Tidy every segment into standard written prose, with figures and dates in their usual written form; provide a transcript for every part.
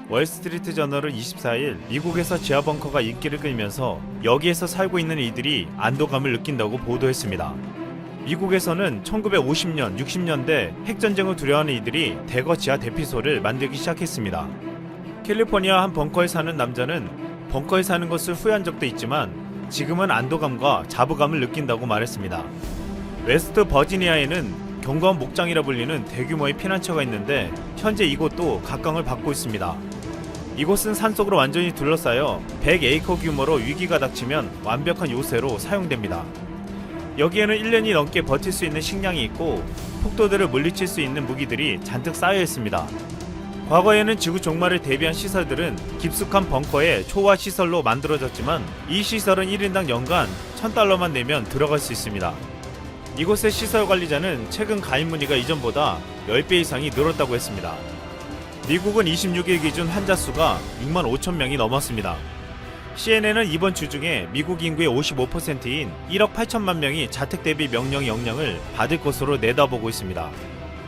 월스트리트 저널은 24일 미국에서 지하 벙커가 인기를 끌면서 여기에서 살고 있는 이들이 안도감을 느낀다고 보도했습니다. 미국에서는 1950년, 60년대 핵전쟁을 두려워하는 이들이 대거 지하 대피소를 만들기 시작했습니다. 캘리포니아 한 벙커에 사는 남자는 벙커에 사는 것을 후회한 적도 있지만 지금은 안도감과 자부감을 느낀다고 말했습니다. 웨스트 버지니아에는 경고한 목장이라 불리는 대규모의 피난처가 있는데 현재 이곳도 각광을 받고 있습니다. 이곳은 산속으로 완전히 둘러싸여 100에이커 규모로 위기가 닥치면 완벽한 요새로 사용됩니다. 여기에는 1년이 넘게 버틸 수 있는 식량이 있고 폭도들을 물리칠 수 있는 무기들이 잔뜩 쌓여 있습니다. 과거에는 지구 종말을 대비한 시설들은 깊숙한 벙커의 초호화 시설로 만들어졌지만 이 시설은 1인당 연간 $1000만 내면 들어갈 수 있습니다. 이곳의 시설 관리자는 최근 가입 문의가 이전보다 10배 이상이 늘었다고 했습니다. 미국은 26일 기준 환자 수가 6만 5천 명이 넘었습니다. CNN은 이번 주 중에 미국 인구의 55%인 1억 8천만 명이 자택 대비 명령 영향을 받을 것으로 내다보고 있습니다.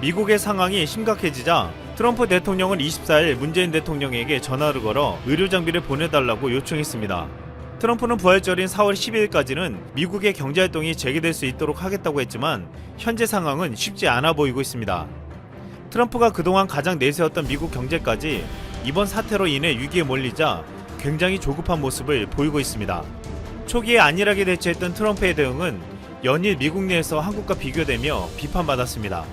미국의 상황이 심각해지자 트럼프 대통령은 24일 문재인 대통령에게 전화를 걸어 의료장비를 보내달라고 요청했습니다. 트럼프는 부활절인 4월 12일까지는 미국의 경제활동이 재개될 수 있도록 하겠다고 했지만 현재 상황은 쉽지 않아 보이고 있습니다. 트럼프가 그동안 가장 내세웠던 미국 경제까지 이번 사태로 인해 위기에 몰리자 굉장히 조급한 모습을 보이고 있습니다. 초기에 안일하게 대처했던 트럼프의 대응은 연일 미국 내에서 한국과 비교되며 비판받았습니다.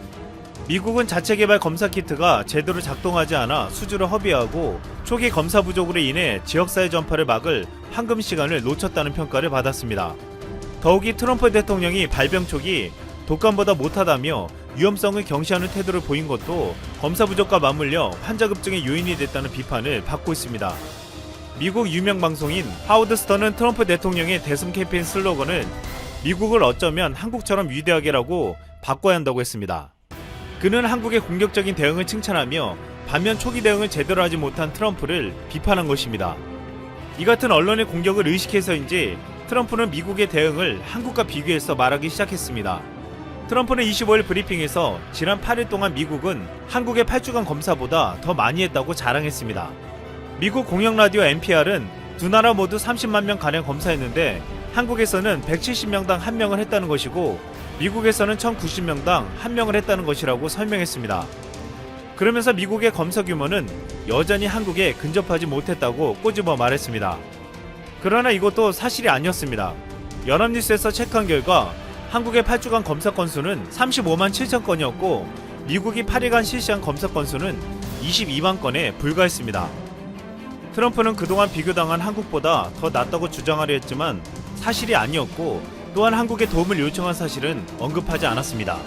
미국은 자체 개발 검사 키트가 제대로 작동하지 않아 수주를 허비하고 초기 검사 부족으로 인해 지역사회 전파를 막을 황금 시간을 놓쳤다는 평가를 받았습니다. 더욱이 트럼프 대통령이 발병 초기 독감보다 못하다며 위험성을 경시하는 태도를 보인 것도 검사 부족과 맞물려 환자 급증의 요인이 됐다는 비판을 받고 있습니다. 미국 유명 방송인 하워드 스턴은 트럼프 대통령의 대선 캠페인 슬로건을 미국을 어쩌면 한국처럼 위대하게라고 바꿔야 한다고 했습니다. 그는 한국의 공격적인 대응을 칭찬하며 반면 초기 대응을 제대로 하지 못한 트럼프를 비판한 것입니다. 이 같은 언론의 공격을 의식해서인지 트럼프는 미국의 대응을 한국과 비교해서 말하기 시작했습니다. 트럼프는 25일 브리핑에서 지난 8일 동안 미국은 한국의 8주간 검사보다 더 많이 했다고 자랑했습니다. 미국 공영라디오 NPR은 두 나라 모두 30만 명가량 검사했는데 한국에서는 170명당 1명을 했다는 것이고 미국에서는 1090명당 1명을 했다는 것이라고 설명했습니다. 그러면서 미국의 검사 규모는 여전히 한국에 근접하지 못했다고 꼬집어 말했습니다. 그러나 이것도 사실이 아니었습니다. 연합뉴스에서 체크한 결과 한국의 8주간 검사 건수는 35만 7천 건이었고 미국이 8일간 실시한 검사 건수는 22만 건에 불과했습니다. 트럼프는 그동안 비교당한 한국보다 더 낫다고 주장하려 했지만 사실이 아니었고 또한 한국에 도움을 요청한 사실은 언급하지 않았습니다.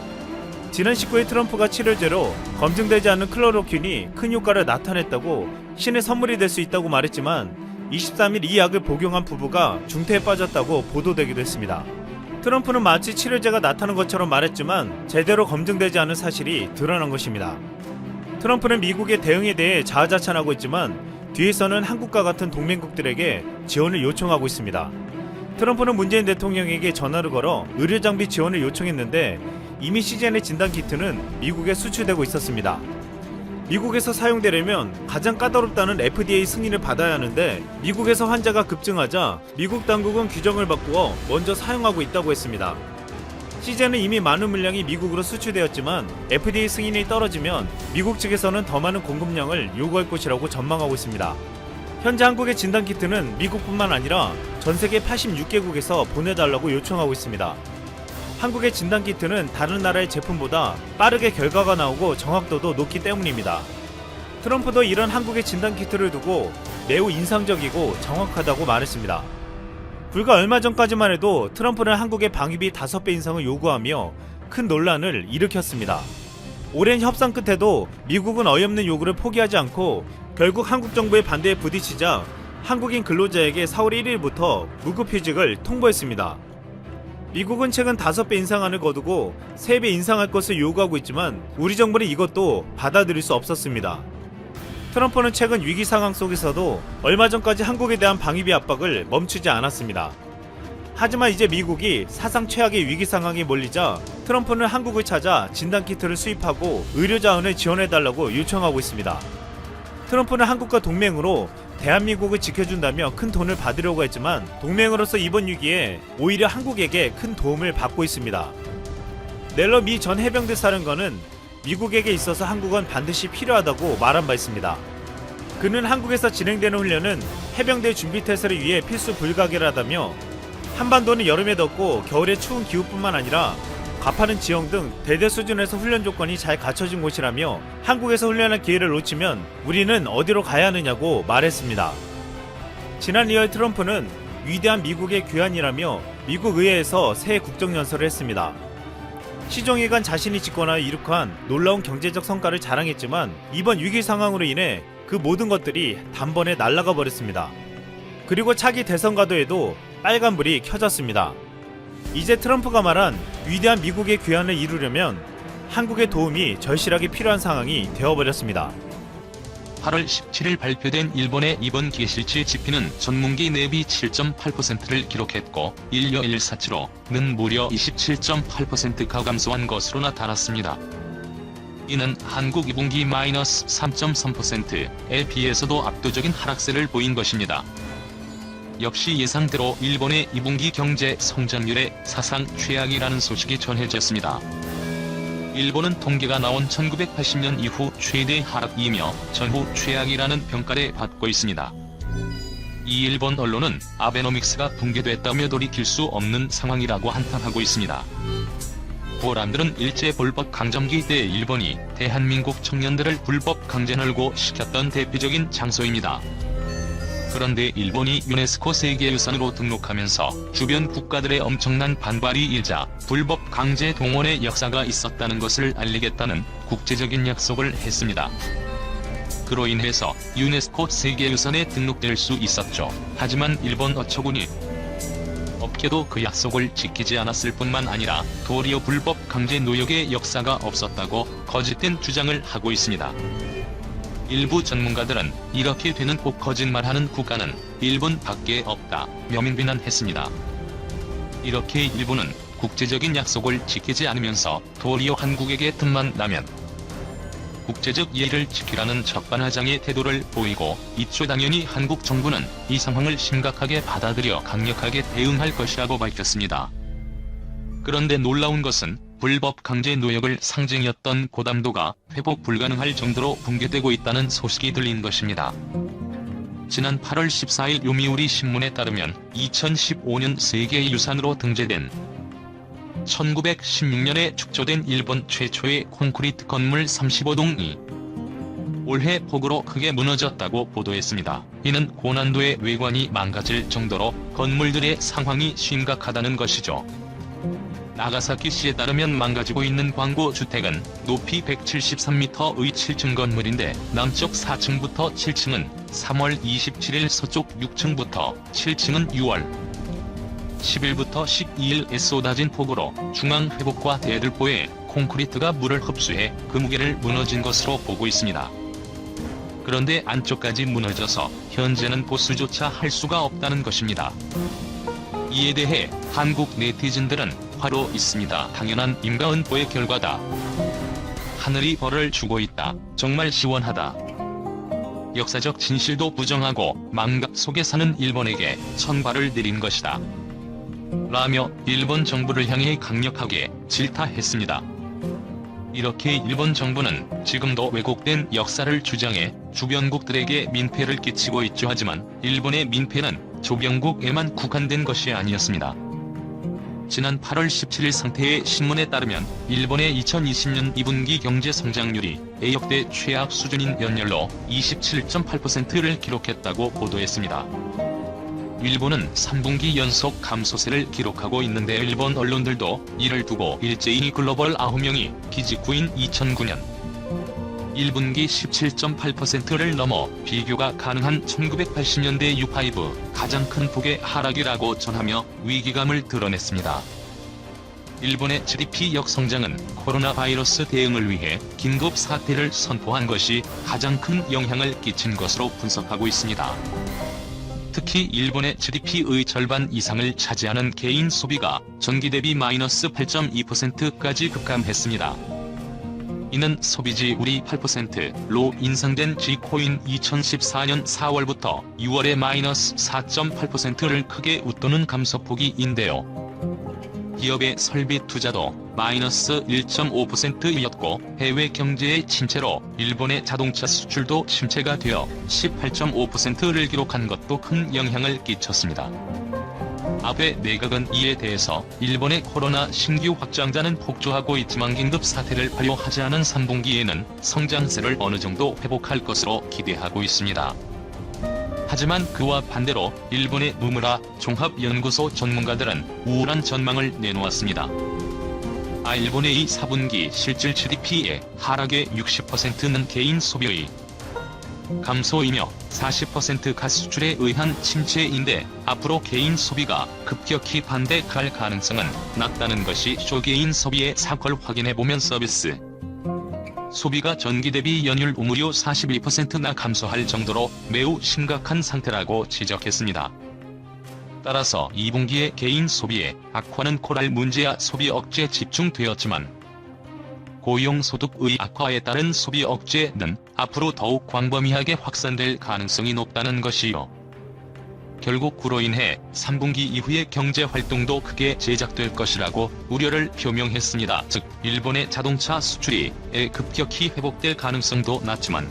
지난 19일 트럼프가 치료제로 검증되지 않은 클로로퀸이 큰 효과를 나타냈다고 신의 선물이 될 수 있다고 말했지만 23일 이 약을 복용한 부부가 중태에 빠졌다고 보도되기도 했습니다. 트럼프는 마치 치료제가 나타난 것처럼 말했지만 제대로 검증되지 않은 사실이 드러난 것입니다. 트럼프는 미국의 대응에 대해 자아자찬하고 있지만 뒤에서는 한국과 같은 동맹국들에게 지원을 요청하고 있습니다. 트럼프는 문재인 대통령에게 전화를 걸어 의료장비 지원을 요청했는데 이미 시즌의 진단키트는 미국에 수출되고 있었습니다. 미국에서 사용되려면 가장 까다롭다는 FDA 승인을 받아야 하는데 미국에서 환자가 급증하자 미국 당국은 규정을 바꾸어 먼저 사용하고 있다고 했습니다. 시즌은 이미 많은 물량이 미국으로 수출되었지만 FDA 승인이 떨어지면 미국 측에서는 더 많은 공급량을 요구할 것이라고 전망하고 있습니다. 현재 한국의 진단키트는 미국뿐만 아니라 전세계 86개국에서 보내달라고 요청하고 있습니다. 한국의 진단키트는 다른 나라의 제품보다 빠르게 결과가 나오고 정확도도 높기 때문입니다. 트럼프도 이런 한국의 진단키트를 두고 매우 인상적이고 정확하다고 말했습니다. 불과 얼마 전까지만 해도 트럼프는 한국의 방위비 5배 인상을 요구하며 큰 논란을 일으켰습니다. 오랜 협상 끝에도 미국은 어이없는 요구를 포기하지 않고 결국 한국 정부의 반대에 부딪히자 한국인 근로자에게 4월 1일부터 무급휴직을 통보했습니다. 미국은 최근 5배 인상안을 거두고 3배 인상할 것을 요구하고 있지만 우리 정부는 이것도 받아들일 수 없었습니다. 트럼프는 최근 위기 상황 속에서도 얼마 전까지 한국에 대한 방위비 압박을 멈추지 않았습니다. 하지만 이제 미국이 사상 최악의 위기 상황에 몰리자 트럼프는 한국을 찾아 진단키트를 수입하고 의료자원을 지원해달라고 요청하고 있습니다. 트럼프는 한국과 동맹으로 대한민국을 지켜준다며 큰 돈을 받으려고 했지만 동맹으로서 이번 위기에 오히려 한국에게 큰 도움을 받고 있습니다. 넬러 미 전 해병대 사령관은 미국에게 있어서 한국은 반드시 필요하다고 말한 바 있습니다. 그는 한국에서 진행되는 훈련은 해병대 준비 태세를 위해 필수 불가결하다며 한반도는 여름에 덥고 겨울에 추운 기후뿐만 아니라 가파른 지형 등 대대 수준에서 훈련 조건이 잘 갖춰진 곳이라며 한국에서 훈련할 기회를 놓치면 우리는 어디로 가야 하느냐고 말했습니다. 지난 2월 트럼프는 위대한 미국의 귀환이라며 미국 의회에서 새 국정연설을 했습니다. 시종일관 자신이 집권하여 이룩한 놀라운 경제적 성과를 자랑했지만 이번 위기 상황으로 인해 그 모든 것들이 단번에 날아가 버렸습니다. 그리고 차기 대선 가도에도 빨간불이 켜졌습니다. 이제 트럼프가 말한 위대한 미국의 귀환을 이루려면 한국의 도움이 절실하게 필요한 상황이 되어버렸습니다. 8월 17일 발표된 일본의 이번 기실치 지표는 전분기 내비 7.8%를 기록했고 1년1사치로는 무려 27.8%가 감소한 것으로 나타났습니다. 이는 한국 2분기 마이너스 3.3%에 비해서도 압도적인 하락세를 보인 것입니다. 역시 예상대로 일본의 2분기 경제 성장률의 사상 최악이라는 소식이 전해졌습니다. 일본은 통계가 나온 1980년 이후 최대 하락이며 전후 최악이라는 평가를 받고 있습니다. 이 일본 언론은 아베노믹스가 붕괴됐다며 돌이킬 수 없는 상황이라고 한탄하고 있습니다. 보람들은 일제 불법 강점기 때 일본이 대한민국 청년들을 불법 강제놀고 시켰던 대표적인 장소입니다. 그런데 일본이 유네스코 세계유산으로 등록하면서 주변 국가들의 엄청난 반발이 일자 불법 강제 동원의 역사가 있었다는 것을 알리겠다는 국제적인 약속을 했습니다. 그로 인해서 유네스코 세계유산에 등록될 수 있었죠. 하지만 일본 어처구니 없게도 그 약속을 지키지 않았을 뿐만 아니라 도리어 불법 강제 노역의 역사가 없었다고 거짓된 주장을 하고 있습니다. 일부 전문가들은 이렇게 되는 꼭 거짓말하는 국가는 일본 밖에 없다 며 비난했습니다. 이렇게 일본은 국제적인 약속을 지키지 않으면서 도리어 한국에게 틈만 나면 국제적 예의를 지키라는 적반하장의 태도를 보이고 이초 당연히 한국 정부는 이 상황을 심각하게 받아들여 강력하게 대응할 것이라고 밝혔습니다. 그런데 놀라운 것은 불법 강제 노역을 상징이었던 고담도가 회복 불가능할 정도로 붕괴되고 있다는 소식이 들린 것입니다. 지난 8월 14일 요미우리 신문에 따르면 2015년 세계유산으로 등재된 1916년에 축조된 일본 최초의 콘크리트 건물 35동이 올해 폭우로 크게 무너졌다고 보도했습니다. 이는 고난도의 외관이 망가질 정도로 건물들의 상황이 심각하다는 것이죠. 나가사키시에 따르면 망가지고 있는 광고 주택은 높이 173m의 7층 건물인데 남쪽 4층부터 7층은 3월 27일, 서쪽 6층부터 7층은 6월 10일부터 12일에 쏟아진 폭우로 중앙 회복과 대들보에 콘크리트가 물을 흡수해 그 무게를 무너진 것으로 보고 있습니다. 그런데 안쪽까지 무너져서 현재는 보수조차 할 수가 없다는 것입니다. 이에 대해 한국 네티즌들은 화로 있습니다. 당연한 인과응보의 결과다. 하늘이 벌을 주고 있다. 정말 시원하다. 역사적 진실도 부정하고 망각 속에 사는 일본에게 천발을 내린 것이다. 라며 일본 정부를 향해 강력하게 질타했습니다. 이렇게 일본 정부는 지금도 왜곡된 역사를 주장해 주변국들에게 민폐를 끼치고 있죠. 하지만 일본의 민폐는 조병국에만 국한된 것이 아니었습니다. 지난 8월 17일 상태의 신문에 따르면 일본의 2020년 2분기 경제 성장률이 역대 최악 수준인 연열로 27.8%를 기록했다고 보도했습니다. 일본은 3분기 연속 감소세를 기록하고 있는데 일본 언론들도 이를 두고 일제히 글로벌 9명이 기직구인 2009년 1분기 17.8%를 넘어 비교가 가능한 1980년대 U5 가장 큰 폭의 하락이라고 전하며 위기감을 드러냈습니다. 일본의 GDP 역성장은 코로나 바이러스 대응을 위해 긴급 사태를 선포한 것이 가장 큰 영향을 끼친 것으로 분석하고 있습니다. 특히 일본의 GDP의 절반 이상을 차지하는 개인 소비가 전기 대비 마이너스 8.2%까지 급감했습니다. 이는 소비지율이 8%로 인상된 G코인 2014년 4월부터 6월에 마이너스 4.8%를 크게 웃도는 감소폭이인데요. 기업의 설비 투자도 마이너스 1.5%였고 해외 경제의 침체로 일본의 자동차 수출도 침체가 되어 18.5%를 기록한 것도 큰 영향을 끼쳤습니다. 아베 내각은 이에 대해서 일본의 코로나 신규 확장자는 폭주하고 있지만 긴급 사태를 발효하지 않은 3분기에는 성장세를 어느 정도 회복할 것으로 기대하고 있습니다. 하지만 그와 반대로 일본의 무무라 종합연구소 전문가들은 우울한 전망을 내놓았습니다. 일본의 이 4분기 실질 GDP의 하락의 60%는 개인 소비의 감소이며 40% 가수출에 의한 침체인데 앞으로 개인 소비가 급격히 반대할 가능성은 낮다는 것이 쇼개인 소비의 사과를 확인해보면 서비스 소비가 전기 대비 연율 무려 42%나 감소할 정도로 매우 심각한 상태라고 지적했습니다. 따라서 2분기의 개인 소비의 악화는 코랄 문제야 소비 억제에 집중되었지만 고용소득의 악화에 따른 소비 억제는 앞으로 더욱 광범위하게 확산될 가능성이 높다는 것이요. 결국 그로 인해 3분기 이후의 경제활동도 크게 제작될 것이라고 우려를 표명했습니다. 즉, 일본의 자동차 수출이 급격히 회복될 가능성도 낮지만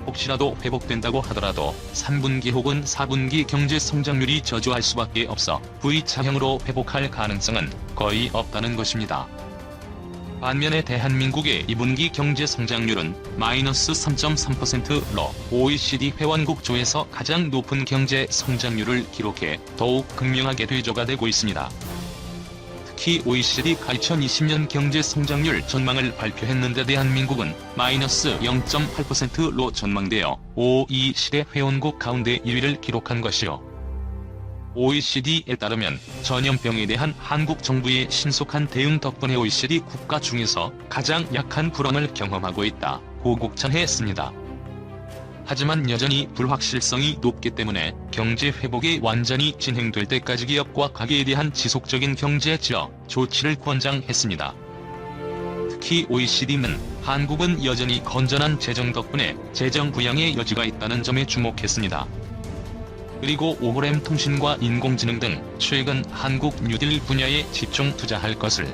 혹시라도 회복된다고 하더라도 3분기 혹은 4분기 경제 성장률이 저조할 수밖에 없어 V자형으로 회복할 가능성은 거의 없다는 것입니다. 반면에 대한민국의 2분기 경제 성장률은 마이너스 3.3%로 OECD 회원국 중에서 가장 높은 경제 성장률을 기록해 더욱 극명하게 대조가 되고 있습니다. 특히 OECD가 2020년 경제 성장률 전망을 발표했는데 대한민국은 마이너스 0.8%로 전망되어 OECD 회원국 가운데 1위를 기록한 것이요. OECD에 따르면 전염병에 대한 한국 정부의 신속한 대응 덕분에 OECD 국가 중에서 가장 약한 불황을 경험하고 있다고 곡찬했습니다. 하지만 여전히 불확실성이 높기 때문에 경제 회복이 완전히 진행될 때까지 기업과 가게에 대한 지속적인 경제 지원 조치를 권장했습니다. 특히 OECD는 한국은 여전히 건전한 재정 덕분에 재정 부양의 여지가 있다는 점에 주목했습니다. 그리고 ORM 통신과 인공지능 등 최근 한국 뉴딜 분야에 집중 투자할 것을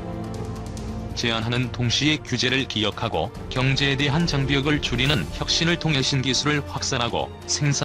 제안하는 동시에 규제를 기억하고 경제에 대한 장벽을 줄이는 혁신을 통해 신기술을 확산하고 생산